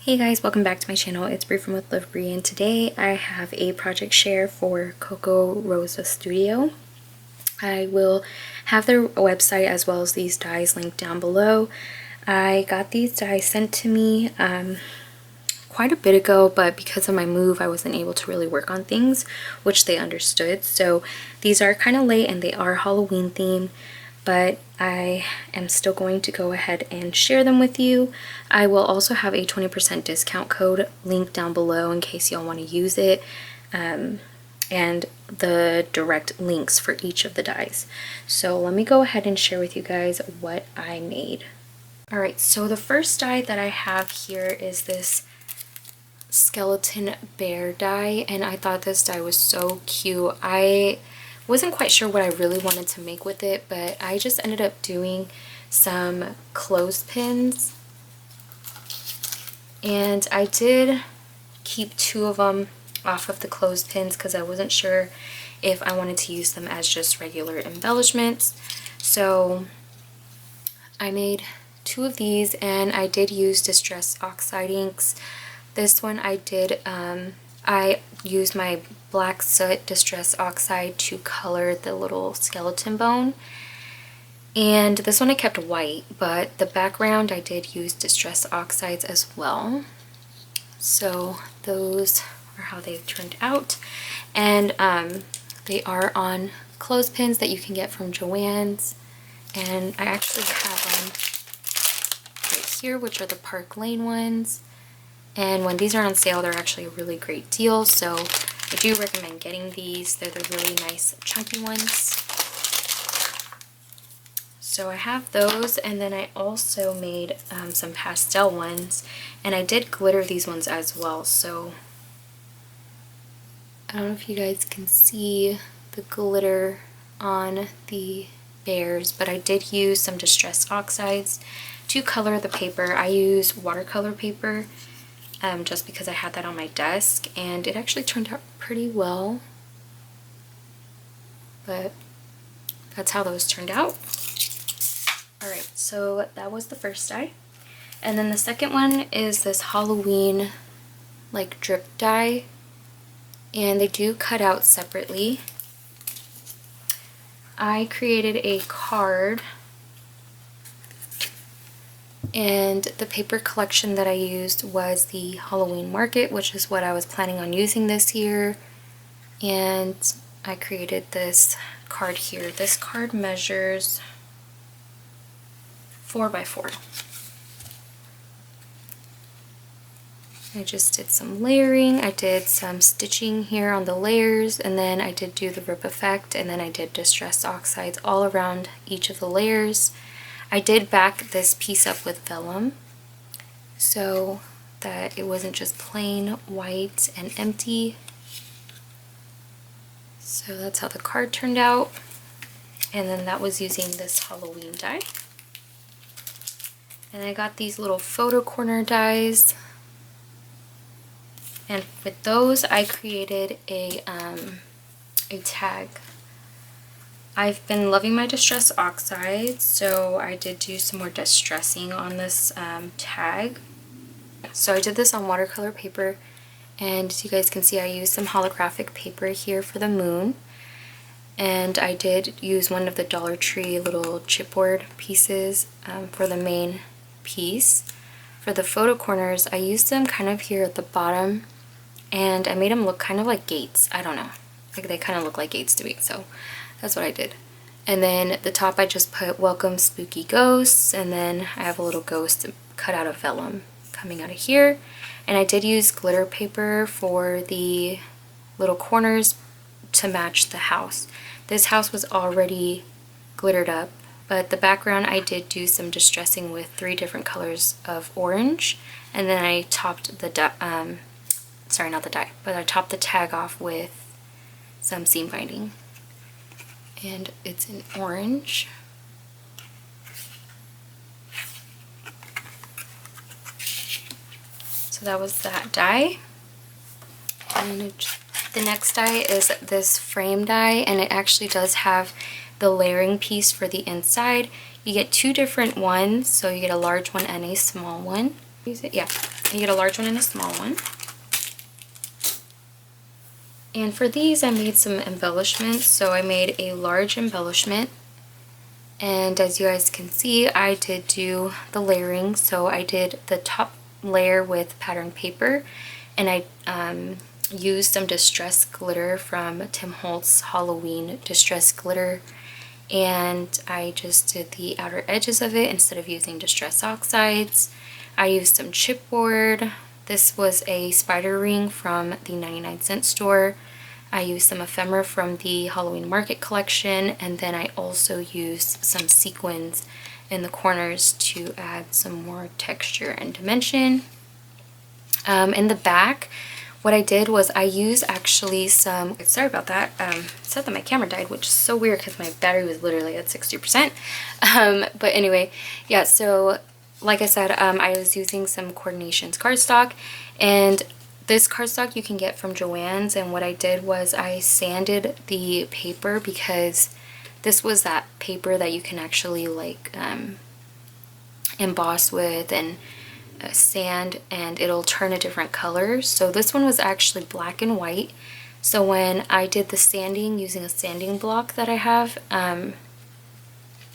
Hey guys, welcome back to my channel. It's Brie from With Love Brie, and today I have a project share for Kokorosa Studio. I will have their website as well as these dies linked down below. I got these dies sent to me quite a bit ago, but because of my move I wasn't able to really work on things, which they understood. So these are kind of late and they are Halloween themed, but I am still going to go ahead and share them with you. I will also have a 20% discount code linked down below in case y'all want to use it, and the direct links for each of the dies. So let me go ahead and share with you guys what I made. Alright, so the first die that I have here is this skeleton bear die, and I thought this die was so cute. I wasn't quite sure what I really wanted to make with it, but I just ended up doing some clothespins, and I did keep two of them off of the clothespins because I wasn't sure if I wanted to use them as just regular embellishments. So I made two of these, and I did use Distress Oxide inks. This one I did, I used my black soot Distress Oxide to color the little skeleton bone, and this one I kept white, but the background I did use Distress Oxides as well. So those are how they turned out, and they are on clothespins that you can get from Joann's, and I actually have them right here, which are the Park Lane ones. And when these are on sale, they're actually a really great deal, so I do recommend getting these. They're the really nice chunky ones. So I have those, and then I also made some pastel ones, and I did glitter these ones as well. So I don't know if you guys can see the glitter on the bears, but I did use some Distress Oxides to color the paper. I use watercolor paper, just because I had that on my desk, and it actually turned out pretty well, but that's how those turned out. Alright, so that was the first die, and then the second one is this Halloween like drip die, and they do cut out separately. I created a card, and the paper collection that I used was the Halloween Market, which is what I was planning on using this year. And I created this card here. This card measures 4 by 4. I just did some layering. I did some stitching here on the layers, and then I did do the rip effect, and then I did Distress Oxides all around each of the layers. I did back this piece up with vellum so that it wasn't just plain white and empty. So that's how the card turned out, and then that was using this Halloween die. And I got these little photo corner dies, and with those I created a tag. I've been loving my Distress Oxides, so I did do some more distressing on this tag. So I did this on watercolor paper, and as you guys can see, I used some holographic paper here for the moon, and I did use one of the Dollar Tree little chipboard pieces for the main piece. For the photo corners, I used them kind of here at the bottom, and I made them look kind of like gates. I don't know, like they kind of look like gates to me, so that's what I did. And then at the top I just put Welcome Spooky Ghosts, and then I have a little ghost cut out of vellum coming out of here. And I did use glitter paper for the little corners to match the house. This house was already glittered up, but the background I did do some distressing with 3 different colors of orange, and then I topped the sorry, not the die, but I topped the tag off with some seam binding. And it's in orange. So that was that die. And the next die is this frame die, and it actually does have the layering piece for the inside. You get 2 different ones, so you get a large one and a small one. Yeah, You get a large one and a small one. And for these, I made some embellishments. So I made a large embellishment. And as you guys can see, I did do the layering. So I did the top layer with pattern paper, and I used some distress glitter from Tim Holtz Halloween distress glitter, and I just did the outer edges of it instead of using distress oxides. I used some chipboard. This was a spider ring from the 99-cent store. I used some ephemera from the Halloween Market collection, and then I also used some sequins in the corners to add some more texture and dimension. In the back, what I did was I used actually some, sorry about that, it said that my camera died, which is so weird because my battery was literally at 60%. But anyway, yeah, so like I said, I was using some Coordinations cardstock, and this cardstock you can get from Joann's, and what I did was I sanded the paper because this was that paper that you can actually like emboss with and sand, and it'll turn a different color. So this one was actually black and white. So when I did the sanding using a sanding block that I have, I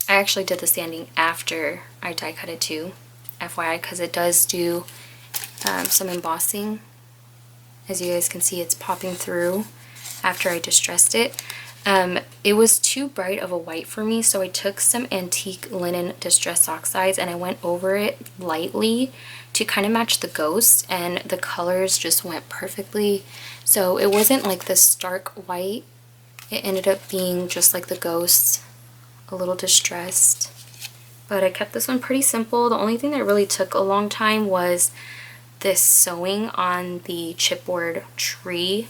actually did the sanding after I die cut it too, FYI, because it does do some embossing. As you guys can see, it's popping through after I distressed it. It was too bright of a white for me, so I took some antique linen distress oxides and I went over it lightly to kind of match the ghost, and the colors just went perfectly. So it wasn't like this stark white. It ended up being just like the ghost, a little distressed. But I kept this one pretty simple. The only thing that really took a long time was this sewing on the chipboard tree.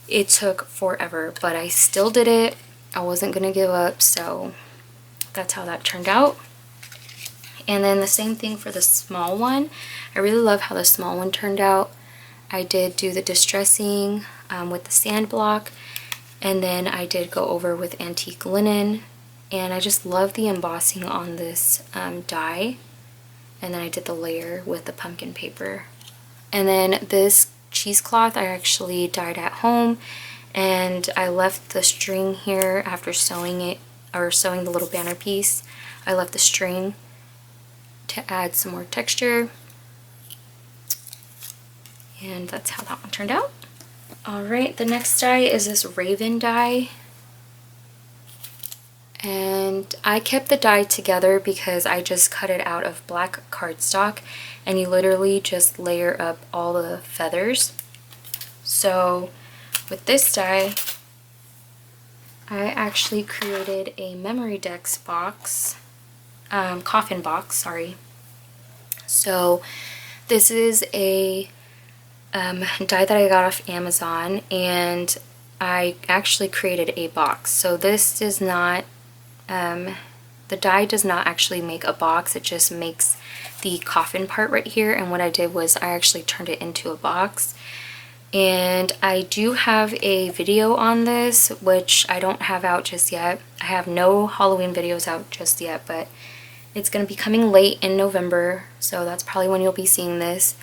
It took forever, but I still did it. I wasn't gonna give up, so that's how that turned out. And then the same thing for the small one. I really love how the small one turned out. I did do the distressing with the sand block, and then I did go over with antique linen, and I just love the embossing on this die. And then I did the layer with the pumpkin paper. And then this cheesecloth I actually dyed at home, and I left the string here after sewing it, or sewing the little banner piece. I left the string to add some more texture, and that's how that one turned out. Alright, the next die is this raven die, and I kept the die together because I just cut it out of black cardstock, and you literally just layer up all the feathers. So with this die, I actually created a memory decks box, coffin box, sorry. So this is a die that I got off Amazon, and I actually created a box. So this does not, the die does not actually make a box, it just makes the coffin part right here. And what I did was I actually turned it into a box. And I do have a video on this, which I don't have out just yet. I have no Halloween videos out just yet, but it's going to be coming late in November, so that's probably when you'll be seeing this.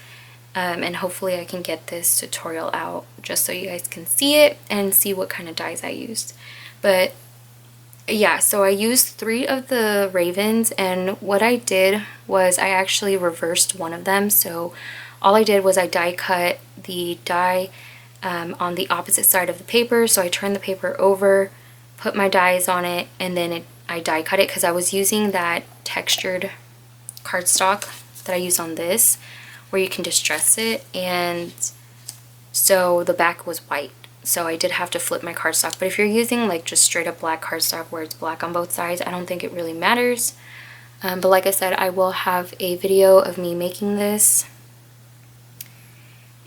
And hopefully I can get this tutorial out just so you guys can see it and see what kind of dies I used. But yeah, so I used 3 of the ravens, and what I did was I actually reversed one of them. So all I did was I die cut the die on the opposite side of the paper. So I turned the paper over, put my dies on it, and then I die cut it because I was using that textured cardstock that I use on this, where you can distress it, and so the back was white. So I did have to flip my cardstock. But if you're using like just straight up black cardstock where it's black on both sides, I don't think it really matters. But like I said, I will have a video of me making this.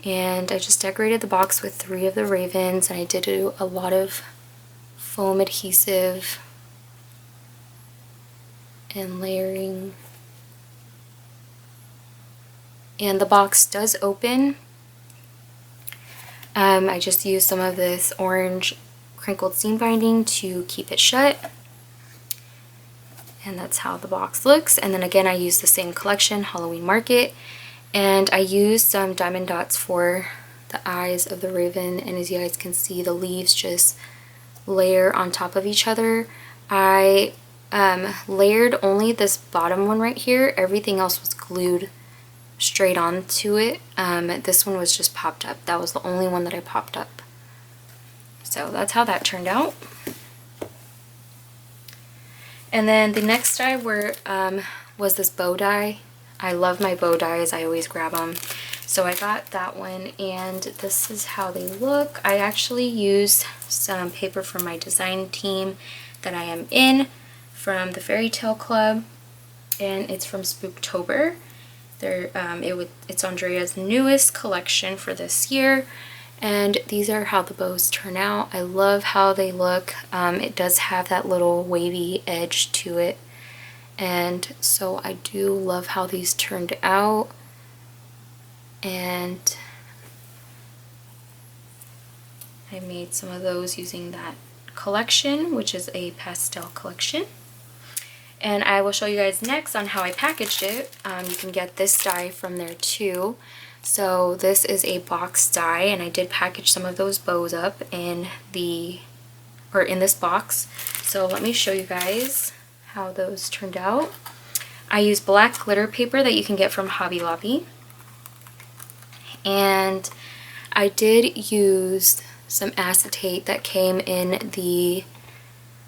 And I just decorated the box with 3 of the ravens, and I did do a lot of foam adhesive and layering. And the box does open. I just used some of this orange crinkled seam binding to keep it shut. And that's how the box looks. And then again, I used the same collection, Halloween Market. And I used some diamond dots for the eyes of the raven, and as you guys can see, the leaves just layer on top of each other. I layered only this bottom one right here. Everything else was glued straight onto it. This one was just popped up. That was the only one that I popped up. So that's how that turned out. And then the next die was this bow die. I love my bow dies. I always grab them. So I got that one, and this is how they look. I actually used some paper from my design team that I am in from the Fairy Tale Club, and it's from Spooktober. It's Andrea's newest collection for this year, and these are how the bows turn out. I love how they look. It does have that little wavy edge to it, and so I do love how these turned out. And I made some of those using that collection, which is a pastel collection. And I will show you guys next on how I packaged it. You can get this die from there too. So this is a box die, and I did package some of those bows up in this box. So let me show you guys how those turned out. I used black glitter paper that you can get from Hobby Lobby. And I did use some acetate that came in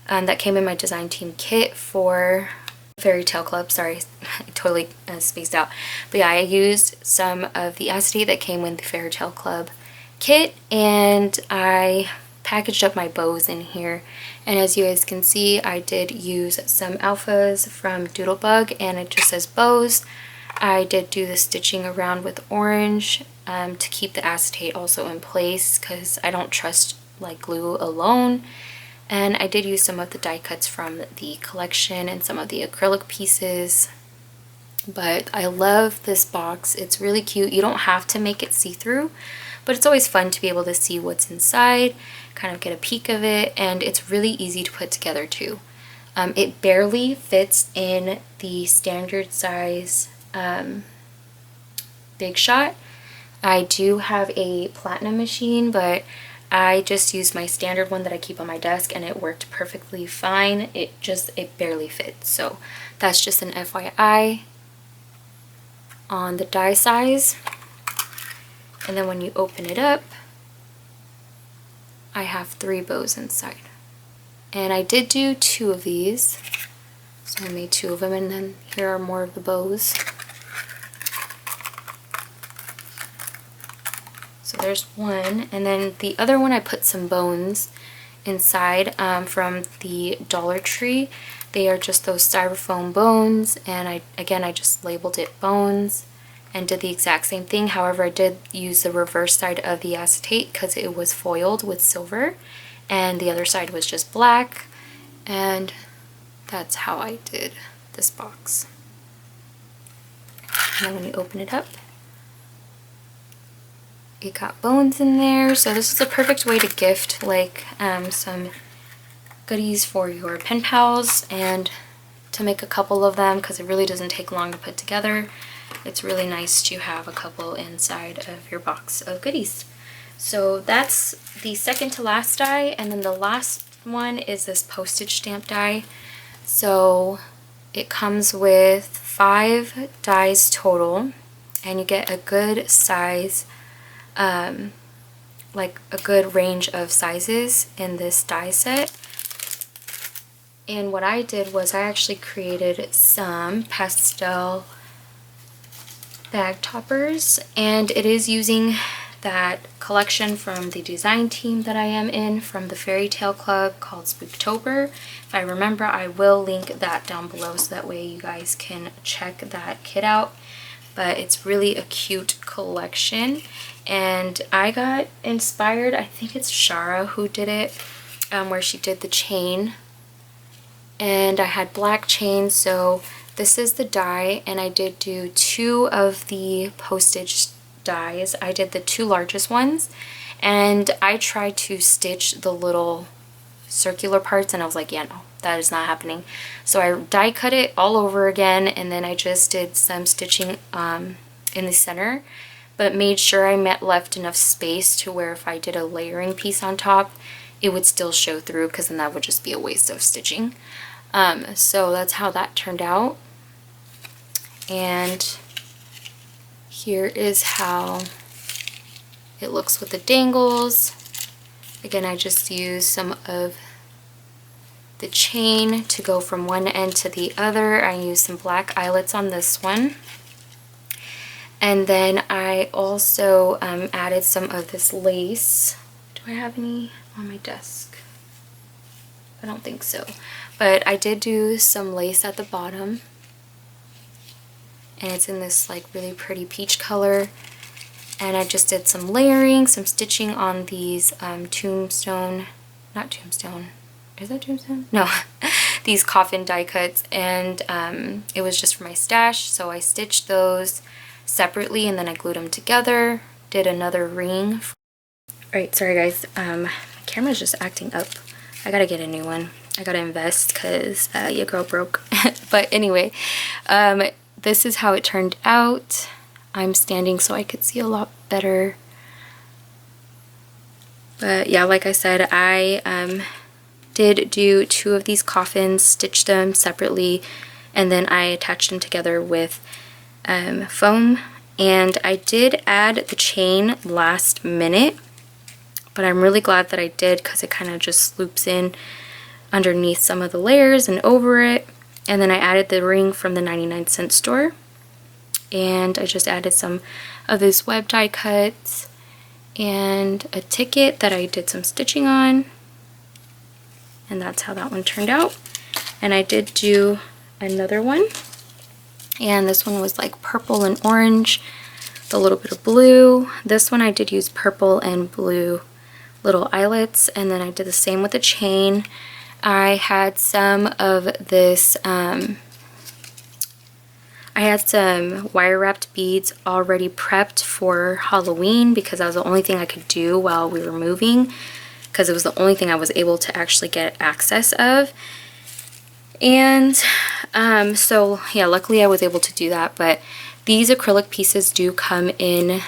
my design team kit for Fairy Tale Club. Sorry, I totally spaced out. But yeah, I used some of the acetate that came with the Fairy Tale Club kit, and I packaged up my bows in here. And as you guys can see, I did use some alphas from Doodlebug, and it just says bows. I did do the stitching around with orange to keep the acetate also in place, because I don't trust like glue alone. And I did use some of the die cuts from the collection and some of the acrylic pieces. But I love this box. It's really cute. You don't have to make it see-through, but it's always fun to be able to see what's inside, kind of get a peek of it, and it's really easy to put together too. It barely fits in the standard size Big Shot. I do have a platinum machine, but I just used my standard one that I keep on my desk, and it worked perfectly fine. It barely fits. So that's just an FYI on the die size. And then when you open it up, I have 3 bows inside. And I did do 2 of these. So I made 2 of them, and then here are more of the bows. So there's one, and then the other one I put some bones inside from the Dollar Tree. They are just those styrofoam bones, and I just labeled it bones and did the exact same thing. However, I did use the reverse side of the acetate because it was foiled with silver, and the other side was just black, and that's how I did this box. And then when you open it up, it got bones in there. So this is a perfect way to gift like some goodies for your pen pals, and to make a couple of them, because it really doesn't take long to put together. It's really nice to have a couple inside of your box of goodies. So that's the second to last die, and then the last one is this postage stamp die. So it comes with 5 dies total, and you get a good size, like a good range of sizes in this die set. And what I did was I actually created some pastel bag toppers, and it is using that collection from the design team that I am in from the Fairy Tale Club called Spooktober. If I remember, I will link that down below so that way you guys can check that kit out. But it's really a cute collection, and I got inspired, I think it's Shara who did it, where she did the chain, and I had black chain. So this is the die, and I did do 2 of the postage dies. I did the 2 largest ones, and I tried to stitch the little circular parts, and I was like, yeah, no, that is not happening. So I die cut it all over again, and then I just did some stitching in the center, but made sure I left enough space to where if I did a layering piece on top, it would still show through, because then that would just be a waste of stitching. So that's how that turned out. And here is how it looks with the dangles. Again, I just used some of the chain to go from one end to the other. I used some black eyelets on this one. And then I also added some of this lace. Do I have any on my desk? I don't think so. But I did do some lace at the bottom. And it's in this like really pretty peach color. And I just did some layering, some stitching on these tombstone, not tombstone, is that tombstone? No, these coffin die cuts, and it was just for my stash, so I stitched those separately and then I glued them together, did another ring. Alright, sorry guys, my camera's just acting up. I gotta get a new one. I gotta invest because your girl broke. But anyway, this is how it turned out. I'm standing so I could see a lot better. But yeah, like I said, I did do 2 of these coffins, stitched them separately, and then I attached them together with foam. And I did add the chain last minute, but I'm really glad that I did, because it kind of just loops in underneath some of the layers and over it. And then I added the ring from the 99-cent store. And I just added some of this web die cuts and a ticket that I did some stitching on. And that's how that one turned out. And I did do another one. And this one was like purple and orange with a little bit of blue. This one I did use purple and blue little eyelets. And then I did the same with the chain. I had some of this, I had some wire wrapped beads already prepped for Halloween, because that was the only thing I could do while we were moving, because it was the only thing I was able to actually get access of. And so yeah, luckily I was able to do that. But these acrylic pieces do come in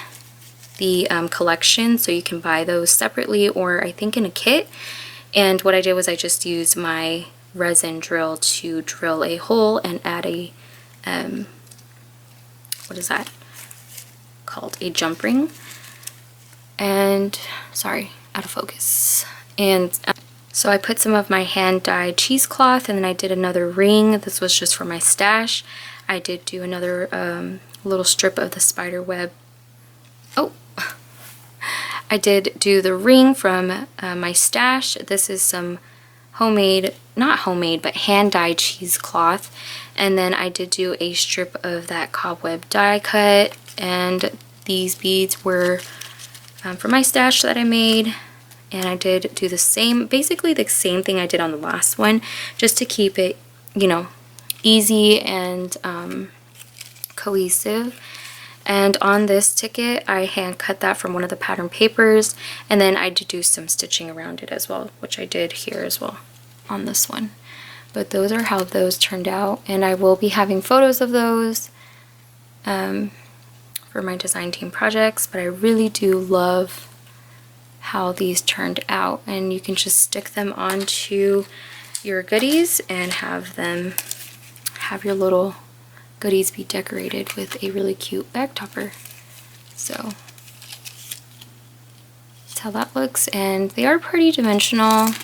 the collection, so you can buy those separately or I think in a kit. And what I did was I just used my resin drill to drill a hole and add a what is that called, a jump ring. And sorry, out of focus. And so I put some of my hand dyed cheesecloth, and then I did another ring. This was just for my stash. I did do another little strip of the spider web. Oh, I did do the ring from my stash. This is some homemade, not homemade, but hand dyed cheesecloth. And then I did do a strip of that cobweb die cut, and these beads were for my stash that I made. And I did do the same, basically the same thing I did on the last one, just to keep it, you know, easy and cohesive. And on this ticket, I hand cut that from one of the pattern papers, and then I did do some stitching around it as well, which I did here as well on this one. But those are how those turned out, and I will be having photos of those for my design team projects. But I really do love how these turned out, and you can just stick them onto your goodies and have your little goodies be decorated with a really cute bag topper. So that's how that looks, and they are pretty dimensional.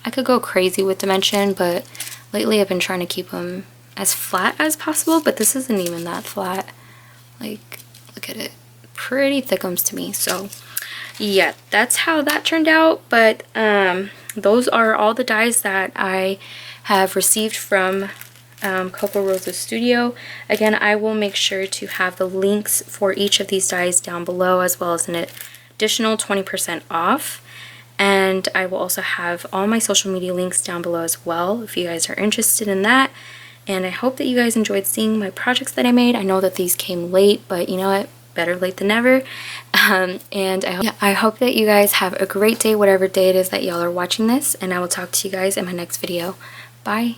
I could go crazy with dimension, but lately I've been trying to keep them as flat as possible, but this isn't even that flat. Like, look at it, pretty thickums to me. So yeah, that's how that turned out. But those are all the dies that I have received from Kokorosa Studio. Again, I will make sure to have the links for each of these dies down below, as well as an additional 20% off. And I will also have all my social media links down below as well, if you guys are interested in that. And I hope that you guys enjoyed seeing my projects that I made. I know that these came late, but you know what? Better late than never. And I hope that you guys have a great day, whatever day it is that y'all are watching this. And I will talk to you guys in my next video. Bye.